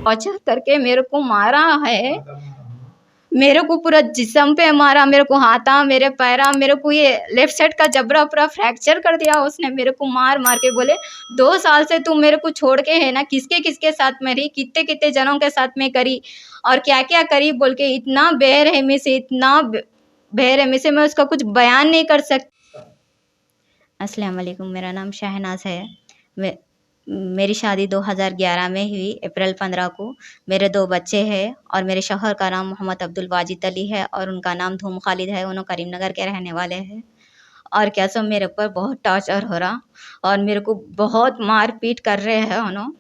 Torture करके मेरे को मारा है। मेरे को पूरा जिस्म पे मारा, मेरे को हाथा, मेरे पैरा, मेरे को ये लेफ्ट साइड का जबड़ा पूरा फ्रैक्चर कर दिया उसने। मेरे को मार मार के बोले 2 साल से तू मेरे को छोड़ के है ना किसके किसके साथ में रही, कितने कितने जनों के साथ में करी और क्या क्या करी बोल के इतना बेरहमी से, इतना बेरहमी से मैं उसका कुछ बयान नहीं कर सकती। अस्सलाम वालेकुम, मेरा नाम शहनाज है। मेरी शादी 2011 में हुई, अप्रैल 15 को। मेरे 2 बच्चे हैं और मेरे शौहर का नाम मोहम्मद अब्दुल वाजिद अली है और उनका नाम धूम खालिद है। उन्होंने करीमनगर के रहने वाले हैं। और क्या सो मेरे ऊपर बहुत टॉर्चर हो रहा और मेरे को बहुत मार पीट कर रहे हैं उन्होंने।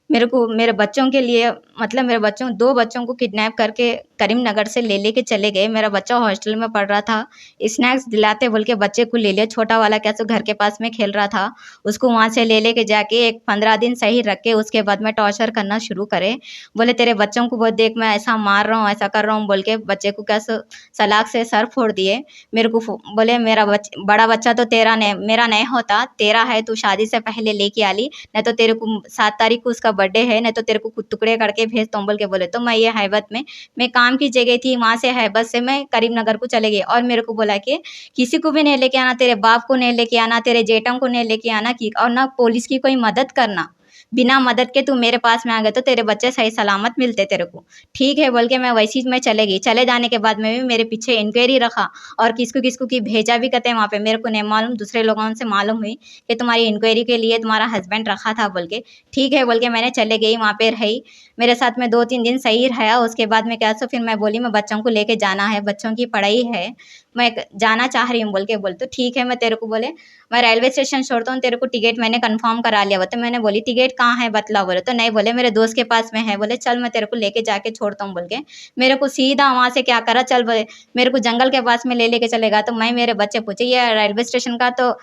मेरे को मेरे बच्चों के लिए मतलब मेरे बच्चों 2 बच्चों को किडनैप करके करीमनगर से ले के चले गए। मेरा बच्चा हॉस्टल में पढ़ रहा था, स्नैक्स दिलाते बोल के बच्चे को ले लिया। छोटा वाला कैसे घर के पास में खेल रहा था, उसको वहाँ से ले के जाके एक 15 दिन सही रख के उसके बाद में टॉर्चर करना शुरू करे। बोले तेरे बच्चों को वो देख मैं ऐसा मार रहा हूँ, ऐसा कर रहा हूँ बोल के बच्चे को कैसे सलाख से सर फोड़ दिए। मेरे को बोले मेरा बड़ा बच्चा तो तेरा नहीं, मेरा नहीं होता, तेरा है, तू शादी से पहले लेके आ ली, नहीं तो तेरे को 7 तारीख को उसका बर्थडे है, नहीं तो तेरे को टुकड़े करके भेजता हूँ बोल के बोले। तो मैं ये हैबत में, मैं काम की जगह थी, वहाँ से हैबत से मैं करीमनगर को चले गई और मेरे को बोला कि किसी को भी नहीं लेके आना, तेरे बाप को नहीं लेके आना, तेरे जेठों को नहीं लेके आना कि और ना पुलिस की कोई मदद करना। बिना मदद के तू मेरे पास में आ गए तो तेरे बच्चे सही सलामत मिलते तेरे को, ठीक है बोल के मैं वैसी मैं चले गई। चले जाने के बाद में भी मेरे पीछे इंक्वायरी रखा और किसको किसको की भेजा भी कहते हैं वहाँ पे। मेरे को नहीं मालूम, दूसरे लोगों से मालूम हुई कि तुम्हारी इंक्वायरी के लिए तुम्हारा हस्बैंड रखा था बोल के। ठीक है बोल के मैंने चले गई, वहाँ पे रही, मेरे साथ में 2-3 दिन सही रहा। उसके बाद में क्या सो फिर मैं बोली मैं बच्चों को लेके जाना है, बच्चों की पढ़ाई है, मैं जाना चाह रही हूँ बोल के। बोल तो ठीक है मैं तेरे को बोले मैं रेलवे स्टेशन छोड़ता हूँ, तेरे को टिकट मैंने कंफर्म करा लिया। तो मैंने बोली टिकट कहाँ है बतलाओ बोले। तो नहीं बोले मेरे दोस्त के पास में है। बोले चल मैं तेरे को लेके जाके छोड़ता हूँ बोल के मेरे को सीधा वहाँ से क्या करा, चल बोले मेरे को जंगल के पास में लेके चलेगा। तो मैं मेरे बच्चे पूछे ये रेलवे स्टेशन का तो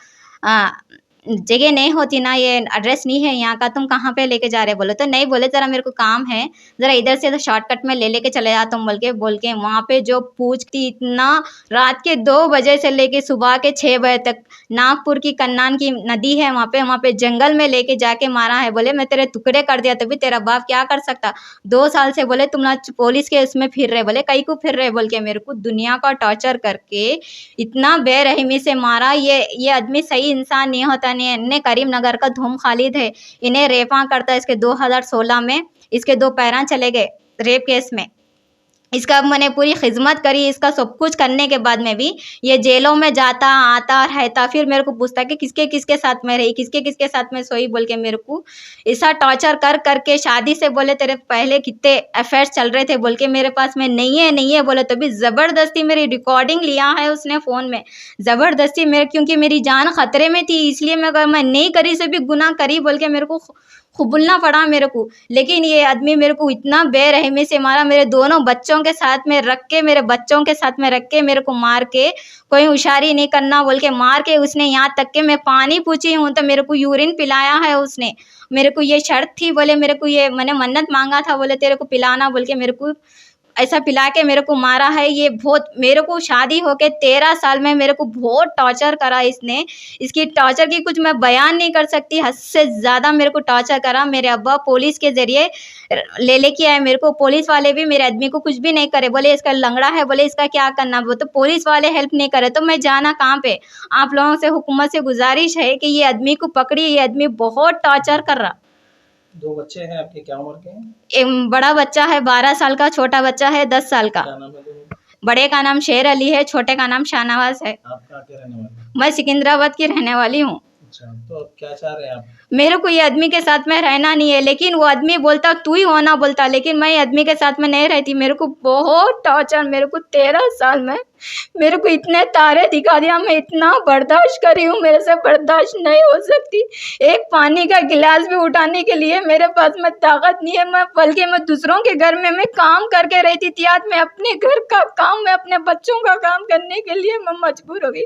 जगह नहीं होती ना, ये एड्रेस नहीं है यहाँ का, तुम कहाँ पे लेके जा रहे बोले। तो नहीं बोले ज़रा मेरे को काम है, ज़रा इधर से शॉर्टकट में लेके चले जाता हूँ बोल के वहाँ पे जो पूछती इतना रात के 2 बजे से लेके सुबह के 6 बजे तक। नागपुर की कन्नान की नदी है वहाँ पे जंगल में लेके जाके मारा है। बोले मैं तेरे टुकड़े कर दिया तभी तेरा बाप क्या कर सकता। 2 साल से बोले तुम ना पुलिस के उसमें फिर रहे, बोले कहीं को फिर रहे बोल के मेरे को दुनिया का टॉर्चर करके इतना बेरहमी से मारा। ये आदमी सही इंसान नहीं होता। ने करीमनगर का धूम खालिद है, इन्हें रेपा करता है। इसके 2016 में इसके 2 पैरा चले गए रेप केस में। इसका मैंने पूरी खिदमत करी, इसका सब कुछ करने के बाद में भी ये जेलों में जाता आता रहता। फिर मेरे को पूछता कि किसके किसके साथ में रही, किसके किसके साथ में सोई बोल के मेरे को ऐसा टॉर्चर कर करके शादी से बोले तेरे पहले कितने अफेयर्स चल रहे थे बोल के मेरे पास में नहीं है बोले। तभी ज़बरदस्ती मेरी रिकॉर्डिंग लिया है उसने फ़ोन में, ज़बरदस्ती मेरे, क्योंकि मेरी जान खतरे में थी इसलिए मैं नहीं करी से भी गुनाह करी बोल के मेरे को खुबुलना पड़ा मेरे को। लेकिन ये आदमी मेरे को इतना बेरहमी से मारा, मेरे दोनों बच्चों के साथ में रख के, मेरे बच्चों के साथ में रख के मेरे को मार के, कोई होशियारी नहीं करना बोल के मार के उसने, यहाँ तक के मैं पानी पूछी हूँ तो मेरे को यूरिन पिलाया है उसने। मेरे को ये शर्त थी, बोले मेरे को ये मैंने मन्नत मांगा था, बोले तेरे को पिलाना बोल के मेरे को ऐसा पिला के मेरे को मारा है। ये बहुत मेरे को शादी होके 13 साल में मेरे को बहुत टॉर्चर करा इसने। इसकी टॉर्चर की कुछ मैं बयान नहीं कर सकती, हद से ज़्यादा मेरे को टॉर्चर करा। मेरे अब्बा पुलिस के ज़रिए लेके आए मेरे को। पुलिस वाले भी मेरे आदमी को कुछ भी नहीं करे, बोले इसका लंगड़ा है, बोले इसका क्या करना। वो तो पुलिस वाले हेल्प नहीं करे तो मैं जाना कहाँ पे। आप लोगों से हुकूमत से गुजारिश है कि ये आदमी को पकड़ी, ये आदमी बहुत टॉर्चर कर रहा। 2 बच्चे हैं आपके, क्या उम्र के हैं? एक बड़ा बच्चा है 12 साल का, छोटा बच्चा है 10 साल का। क्या नाम है दोनों का? बड़े का नाम शेर अली है, छोटे का नाम शाहनवाज है। आप कहाँ के रहने वाले हैं? मैं सिकंदराबाद की रहने वाली हूँ। अच्छा, तो अब क्या चाह रहे हैं आप? मेरे को ये आदमी के साथ में रहना नहीं है, लेकिन वो आदमी बोलता तू ही होना बोलता, लेकिन मैं आदमी के साथ में नहीं रहती। मेरे को बहुत टॉर्चर, मेरे को 13 साल में मेरे को इतने तारे दिखा दिया, मैं इतना बर्दाश्त करी हूँ, मेरे से बर्दाश्त नहीं हो सकती। एक पानी का गिलास भी उठाने के लिए मेरे पास में ताकत नहीं है। मैं बल्कि मैं दूसरों के घर में मैं काम करके रहती थी, आज मैं अपने घर का काम, मैं अपने बच्चों का काम करने के लिए मैं मजबूर हो गई।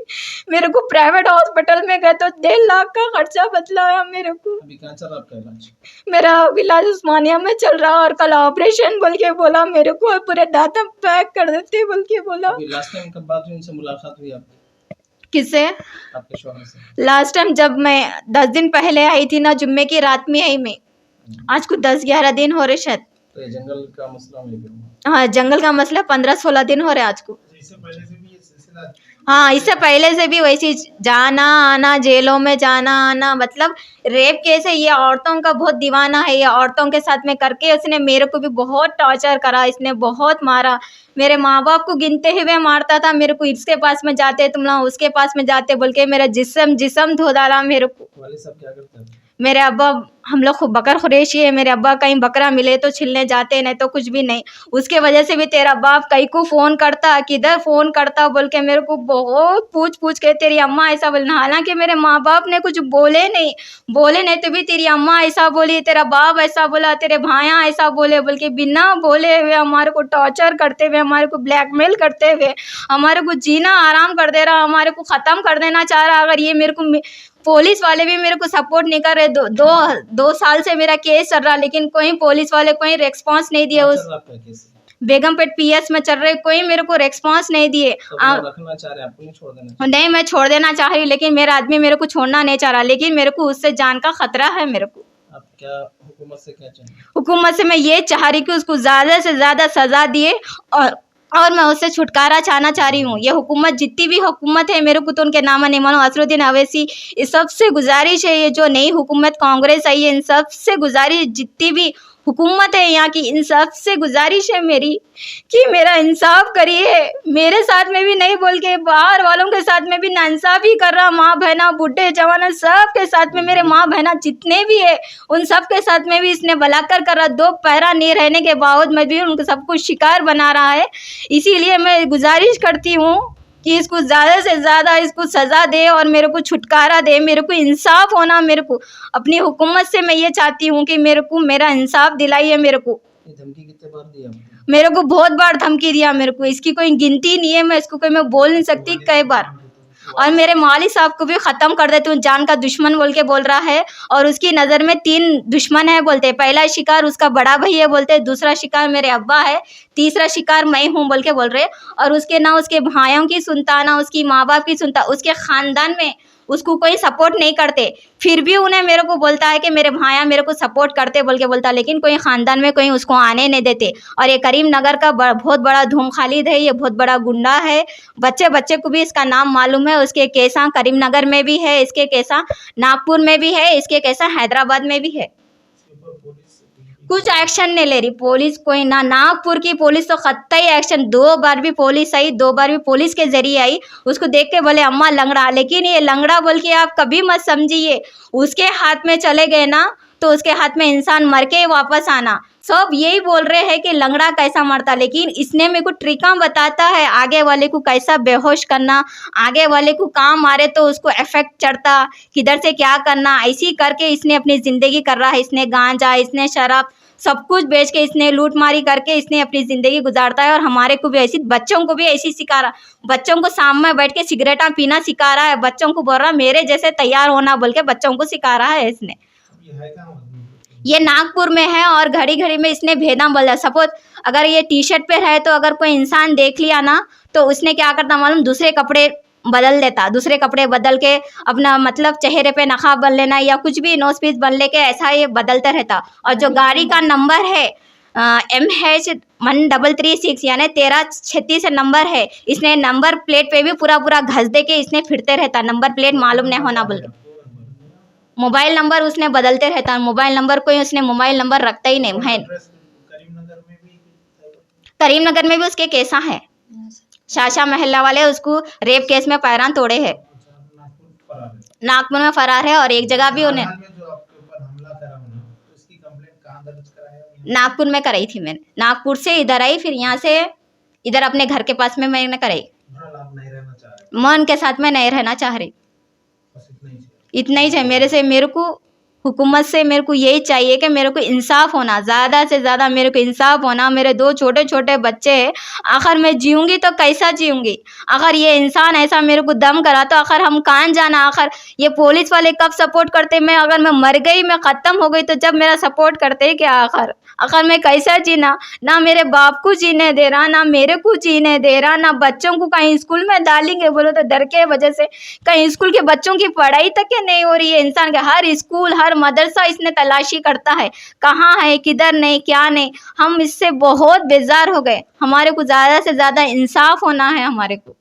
मेरे को प्राइवेट हॉस्पिटल में गए तो 1.5 लाख का खर्चा बतलाया मेरे को। अभी कहाँ चल रहा आपका इलाज? मेरा इलाज उस्मानिया में चल रहा और कल ऑपरेशन बोल के बोला मेरे को, पूरे दांत पैक कर देते बोल के बोला। अभी लास्ट टाइम कब बात हुई, उनसे मुलाकात हुई आपकी? किससे? आपके शौहर से। लास्ट टाइम जब मैं 10 दिन पहले आई थी ना, जुम्मे की रात में आई मैं। आज को 10-11 दिन हो रहे शायद। तो ये जंगल का मसला में भी हुआ। हाँ, जंगल का मसला 15-16 दिन हो रहे आज को। इससे पहले से भी ये सिलसिला हाँ, इससे पहले से भी वैसी जाना आना, जेलों में जाना आना, मतलब रेप केस है। ये औरतों का बहुत दीवाना है, ये औरतों के साथ में करके उसने मेरे को भी बहुत टॉर्चर करा, इसने बहुत मारा। मेरे माँ बाप को गिनते हुए मारता था, मेरे को इसके पास में जाते तुम लोग उसके पास में जाते बोल के मेरा जिस्म धो डाला मेरे को। वाले सब क्या करते हैं? मेरे अब्बा, हम लोग खूब बकर खुरेशी है, मेरे अब्बा कहीं बकरा मिले तो छिलने जाते, नहीं तो कुछ भी नहीं। उसके वजह से भी तेरा बाप कहीं को फ़ोन करता, किधर फ़ोन करता बोल के मेरे को बहुत पूछ पूछ के तेरी अम्मा ऐसा बोलना। हालांकि मेरे माँ बाप ने कुछ बोले नहीं तो भी तेरी अम्मा ऐसा बोली, तेरा बाप ऐसा बोला, तेरे भाइयाँ ऐसा बोले बोल के बिना बोले हुए हमारे को टॉर्चर करते हुए, हमारे को ब्लैकमेल करते हुए, हमारे को जीना आराम कर दे रहा, हमारे को ख़त्म कर देना चाह रहा। अगर ये मेरे को पुलिस वाले भी मेरे को सपोर्ट नहीं कर रहे। दो साल से मेरा केस चल रहा, लेकिन कोई पुलिस वाले कोई रेस्पॉन्स नहीं दिए। उस आपका केस बेगमपेट पीएस में चल रहे, कोई मेरे को रेस्पॉन्स नहीं दिए। तो आप रखना चाह रहे हैं, आपको नहीं छोड़ देना? नहीं, मैं छोड़ देना चाह रही हूँ, लेकिन मेरा आदमी मेरे को छोड़ना नहीं चाह रहा, लेकिन मेरे को उससे जान का खतरा है। मेरे को आप क्या हुकूमत से क्या चाहिए? हुकूमत से मैं ये चाह रही कि उसको ज़्यादा से ज़्यादा सज़ा दिए, और मैं उससे छुटकारा चाहना चाह रही हूँ। ये हुकूमत, जितनी भी हुकूमत है, मेरे को तो उनके नाम नहीं मानो, असरुद्दीन अवैसी, इस सबसे गुजारिश है, ये जो नई हुकूमत कांग्रेस आई है, इन सबसे गुजारिश, जितनी भी हुकूमत है यहाँ की, इन सबसे गुजारिश है मेरी कि मेरा इंसाफ करिए। मेरे साथ में भी नहीं बोल के बाहर वालों के साथ में भी नाइंसाफ़ी कर रहा, माँ बहना बूढ़े जवान सब के साथ में, मेरे माँ बहना जितने भी है उन सब के साथ में भी इसने बलात्कार कर रहा। 2 पैरा नहीं रहने के बावजूद में भी उनको सबको शिकार बना रहा है। इसीलिए मैं गुजारिश करती हूँ कि इसको ज़्यादा से ज़्यादा इसको सज़ा दे और मेरे को छुटकारा दे, मेरे को इंसाफ होना। मेरे को अपनी हुकूमत से मैं ये चाहती हूँ कि मेरे को मेरा इंसाफ दिलाइए। मेरे को ये धमकी कितने बार दी आपको? मेरे को बहुत बार धमकी दिया, मेरे को इसकी कोई गिनती नहीं है, मैं इसको कोई मैं बोल नहीं सकती कई बार। और मेरे मौलवी साहब को भी ख़त्म कर देती हूँ, जान का दुश्मन बोल के बोल रहा है, और उसकी नज़र में 3 दुश्मन है बोलते। पहला शिकार उसका बड़ा भाई है बोलते, दूसरा शिकार मेरे अब्बा है, तीसरा शिकार मैं हूँ बोल के बोल रहे। और उसके ना उसके भाइयों की सुनता, ना उसकी माँ बाप की सुनता, उसके ख़ानदान में उसको कोई सपोर्ट नहीं करते, फिर भी उन्हें मेरे को बोलता है कि मेरे भाया मेरे को सपोर्ट करते बोल के बोलता, लेकिन कोई ख़ानदान में कोई उसको आने नहीं देते। और ये करीमनगर का बहुत बड़ा धूम खालिद है, ये बहुत बड़ा गुंडा है। बच्चे को भी इसका नाम मालूम है। उसके केसा करीमनगर में भी है, इसके केसा नागपुर में भी है, इसके केसा हैदराबाद में भी है। कुछ एक्शन नहीं ले रही पुलिस कोई ना। नागपुर की पुलिस तो कतई एक्शन, 2 बार भी पुलिस आई, 2 बार भी पुलिस के जरिए आई। उसको देख के बोले अम्मा लंगड़ा, लेकिन ये लंगड़ा बोल के आप कभी मत समझिए। उसके हाथ में चले गए ना तो उसके हाथ में इंसान मर के वापस आना। सब यही बोल रहे हैं कि लंगड़ा कैसा मरता, लेकिन इसने मेरे को ट्रिका बताता है आगे वाले को कैसा बेहोश करना, आगे वाले को कहाँ मारे तो उसको इफेक्ट चढ़ता, किधर से क्या करना। ऐसी करके इसने अपनी ज़िंदगी कर रहा है। इसने गांजा, इसने शराब सब कुछ बेच के, इसने लूटमारी करके इसने अपनी ज़िंदगी गुजारता है। और हमारे को भी ऐसी, बच्चों को भी ऐसी सिखा रहा, बच्चों को शाम में बैठ के सिगरेटा पीना सिखा रहा है, बच्चों को बोल रहा मेरे जैसे तैयार होना बोल के बच्चों को सिखा रहा है इसने। ये नागपुर में है और घड़ी घड़ी में इसने भेदना बोला। सपोज अगर ये टी शर्ट पे है तो अगर कोई इंसान देख लिया ना तो उसने क्या करता मालूम, दूसरे कपड़े बदल देता, दूसरे कपड़े बदल के अपना मतलब चेहरे पे नकाब बन लेना या कुछ भी नोज पीस बन लेके ऐसा ये बदलता रहता। और जो गाड़ी का नंबर है MH1336 यानी 1336 नंबर है, इसने नंबर प्लेट पे भी पूरा घस दे के इसने फिरते रहता, नंबर प्लेट मालूम नहीं होना बोल के। मोबाइल नंबर उसने बदलते रहता, मोबाइल नंबर कोई उसने मोबाइल नंबर रखता ही नहीं है। करीमनगर में भी उसके केसा है, शाशा महल्ला वाले उसको रेप केस में पैरान तोड़े हैं। नागपुर में फरार है और एक जगह भी उन्हें नागपुर में कराई थी मैंने। नागपुर से इधर आई, फिर यहाँ से इधर अपने घर के पास में मैंने कराई। मैं उनके साथ में नहीं रहना चाह रही, इतना ही चाहिए मेरे से। मेरे को हुकूमत से मेरे को यही चाहिए कि मेरे को इंसाफ होना, ज़्यादा से ज़्यादा मेरे को इंसाफ होना। मेरे 2 छोटे छोटे बच्चे हैं, आखिर मैं जीऊँगी तो कैसा जीऊँगी? आखिर ये इंसान ऐसा मेरे को दम करा तो आखिर हम कहाँ जाना? आखिर ये पुलिस वाले कब सपोर्ट करते? मैं अगर मैं मर गई, मैं ख़त्म हो गई तो जब मेरा सपोर्ट करते क्या? आखिर मैं कैसा जीना? ना मेरे बाप को जीने दे रहा, ना मेरे को जीने दे रहा, ना बच्चों को कहीं स्कूल में डालेंगे बोलो तो डर के वजह से कहीं स्कूल के बच्चों की पढ़ाई तक नहीं हो रही है। इंसान के हर स्कूल, हर हर मदरसा इसने तलाशी करता है, कहाँ है किधर नहीं क्या नहीं। हम इससे बहुत बेजार हो गए, हमारे को ज़्यादा से ज़्यादा इंसाफ होना है हमारे को।